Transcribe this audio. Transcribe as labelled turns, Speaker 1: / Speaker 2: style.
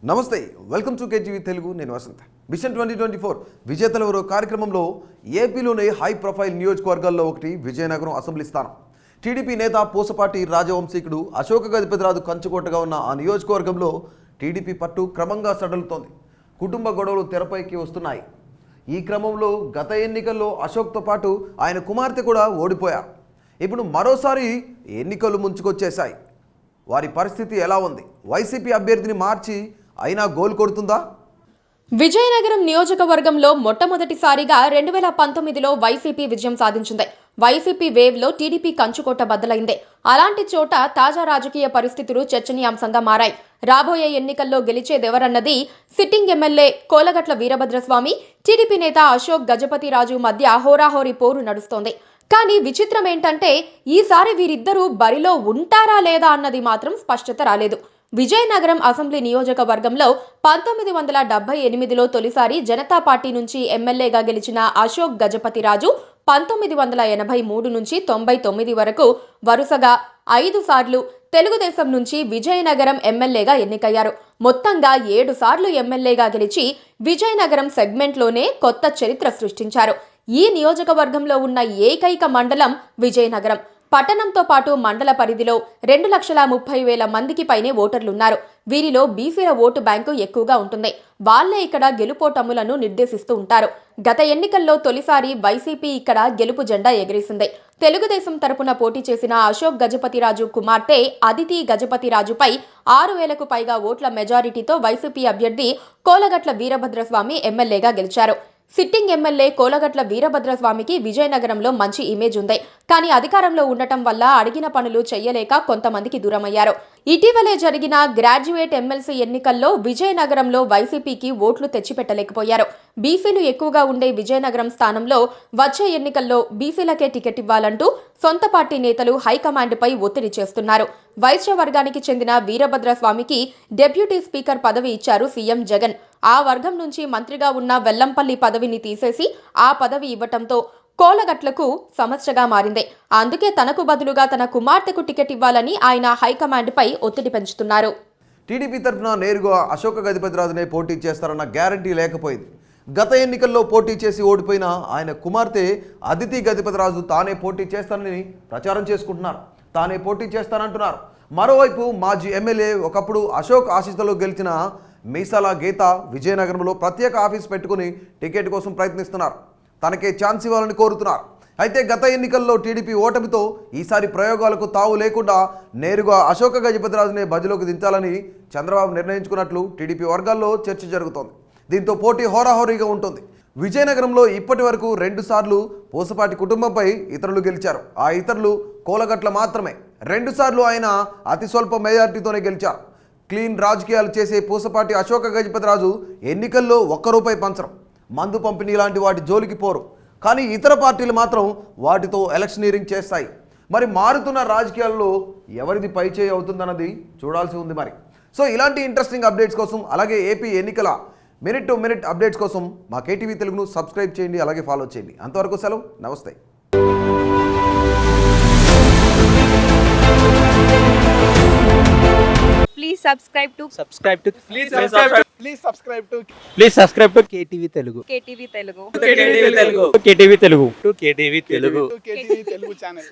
Speaker 1: నమస్తే, welcome to KTV Telugu. నేను Vasant. Machine 2024 విజేతలెవరో కార్యక్రమంలో ఏపీలోనే హై ప్రొఫైల్ నియోజకవర్గాల్లో ఒకటి విజయనగరం అసెంబ్లీ స్థానం. టీడీపీ నేత పూసపాటి రాజవంశీకుడు అశోక గజపతిరాజు కంచుకోటగా ఉన్న ఆ నియోజకవర్గంలో టీడీపీ పట్టు క్రమంగా సడలుతోంది. కుటుంబ గొడవలు తెరపైకి వస్తున్నాయి. ఈ క్రమంలో గత ఎన్నికల్లో అశోక్తో పాటు ఆయన కుమార్తె కూడా ఓడిపోయారు. ఇప్పుడు మరోసారి ఎన్నికలు ముంచుకొచ్చేశాయి. వారి పరిస్థితి ఎలా ఉంది? వైసీపీ అభ్యర్థిని మార్చి అయినా గోల్ కొడుతుందా?
Speaker 2: విజయనగరం నియోజకవర్గంలో మొట్టమొదటిసారిగా 2019లో వైసీపీ విజయం సాధించింది. వైసీపీ వేవ్లో టీడీపీ కంచుకోట బద్దలైంది. అలాంటి చోట తాజా రాజకీయ పరిస్థితులు చర్చనీయాంశంగా మారాయి. రాబోయే ఎన్నికల్లో గెలిచేదెవరన్నది sitting MLA Kolagatla Veerabhadra Swamy, TDP నేత అశోక్ గజపతిరాజు మధ్య హోరాహోరీ పోరు నడుస్తోంది. కానీ విచిత్రం ఏంటంటే ఈసారి వీరిద్దరూ బరిలో ఉంటారా లేదా అన్నది మాత్రం స్పష్టత రాలేదు. విజయనగరం అసెంబ్లీ నియోజకవర్గంలో 1978లో తొలిసారి జనతా పార్టీ నుంచి ఎమ్మెల్యేగా గెలిచిన అశోక్ గజపతిరాజు 1983 నుంచి 99 వరకు వరుసగా 5 సార్లు తెలుగుదేశం నుంచి విజయనగరం ఎమ్మెల్యేగా ఎన్నికయ్యారు. మొత్తంగా 7 సార్లు ఎమ్మెల్యేగా గెలిచి విజయనగరం సెగ్మెంట్లోనే కొత్త చరిత్ర సృష్టించారు. ఈ నియోజకవర్గంలో ఉన్న ఏకైక మండలం విజయనగరం. పట్టణంతో పాటు మండల పరిధిలో 2,30,000 మందికి పైనే ఓటర్లున్నారు. వీరిలో బీసీల ఓటు బ్యాంకు ఎక్కువగా ఉంటుంది. వాళ్లే ఇక్కడ గెలుపోటములను నిర్దేశిస్తూ ఉంటారు. గత ఎన్నికల్లో తొలిసారి వైసీపీ ఇక్కడ గెలుపు జెండా ఎగిరేసింది. తెలుగుదేశం తరపున పోటీ చేసిన అశోక్ గజపతిరాజు కుమార్తె అదితి గజపతిరాజుపై 6,000కు పైగా ఓట్ల మెజారిటీతో వైసీపీ అభ్యర్థి కోలగట్ల వీరభద్రస్వామి ఎమ్మెల్యేగా గెలిచారు. సిట్టింగ్ ఎమ్మెల్యే కోలగట్ల వీరభద్రస్వామికి విజయనగరంలో మంచి ఇమేజ్ ఉంది. కానీ అధికారంలో ఉండటం వల్ల అడిగిన పనులు చేయలేక కొంతమందికి దూరమయ్యారు. ఇటీవలే జరిగిన గ్రాడ్యుయేట్ ఎమ్మెల్సీ ఎన్నికల్లో విజయనగరంలో వైసీపీకి ఓట్లు తెచ్చిపెట్టలేకపోయారు. బీసీలు ఎక్కువగా ఉండే విజయనగరం స్థానంలో వచ్చే ఎన్నికల్లో బీసీలకే టికెట్ ఇవ్వాలంటూ సొంత పార్టీ నేతలు హైకమాండ్పై ఒత్తిడి చేస్తున్నారు. వైశ్య వర్గానికి చెందిన వీరభద్రస్వామికి డిప్యూటీ స్పీకర్ పదవి ఇచ్చారు సీఎం జగన్. ఆ వర్గం నుంచి మంత్రిగా ఉన్న వెల్లంపల్లి పదవిని తీసేసి ఆ పదవి ఇవ్వటంతో కోలగట్లకు సమస్యగా మారింది. అందుకే తనకు బదులుగా తన కుమార్తెకు టికెట్ ఇవ్వాలని ఆయన హైకమాండ్పై ఒత్తిడి పెంచుతున్నారు.
Speaker 1: టీడీపీ తరఫున నేరుగా అశోక గజపతిరాజునే పోటీ చేస్తారన్న గ్యారంటీ లేకపోయింది. గత ఎన్నికల్లో పోటీ చేసి ఓడిపోయిన ఆయన కుమార్తె అదితి గజపతిరాజు తానే పోటీ చేస్తానని ప్రచారం చేసుకుంటున్నారు. తానే పోటీ చేస్తానంటున్నారు. మరోవైపు మాజీ ఎమ్మెల్యే ఒకప్పుడు అశోక్ ఆశీస్సులో గెలిచిన మీసాల గీత విజయనగరంలో ప్రత్యేక ఆఫీస్ పెట్టుకుని టికెట్ కోసం ప్రయత్నిస్తున్నారు. తనకే ఛాన్స్ ఇవ్వాలని కోరుతున్నారు. అయితే గత ఎన్నికల్లో టీడీపీ ఓటమితో ఈసారి ప్రయోగాలకు తావు లేకుండా నేరుగా అశోక గజపతిరాజునే బరిలోకి దించాలని చంద్రబాబు నిర్ణయించుకున్నట్లు టీడీపీ వర్గాల్లో చర్చ జరుగుతోంది. దీంతో పోటీ హోరాహోరీగా ఉంటుంది. విజయనగరంలో ఇప్పటి వరకు 2 సార్లు పూసపాటి కుటుంబంపై ఇతరులు గెలిచారు. ఆ ఇతరులు కోలగట్ల మాత్రమే. 2 సార్లు ఆయన అతి స్వల్ప మెజార్టీతోనే గెలిచారు. క్లీన్ రాజకీయాలు చేసే పూసపాటి అశోక గజపతిరాజు ఎన్నికల్లో ₹1 పంచరం, మందు పంపిణీ లాంటి వాటి జోలికి పోరు. కానీ ఇతర పార్టీలు మాత్రం వాటితో ఎలక్షనీరింగ్ చేస్తాయి. మరి మారుతున్న రాజకీయాల్లో ఎవరిది పైచేయి అవుతుందన్నది చూడాల్సి ఉంది మరి. సో ఇలాంటి ఇంట్రెస్టింగ్ అప్డేట్స్ కోసం, అలాగే ఏపీ ఎన్నికల మినిట్ టు మినిట్ అప్డేట్స్ కోసం మా కేటీవీ తెలుగును సబ్స్క్రైబ్ చేయండి, అలాగే ఫాలో చేయండి. అంతవరకు సెలవు. నమస్తే.
Speaker 3: Please subscribe to
Speaker 4: KTV Telugu.
Speaker 3: KTV Telugu.
Speaker 4: KTV Telugu channel.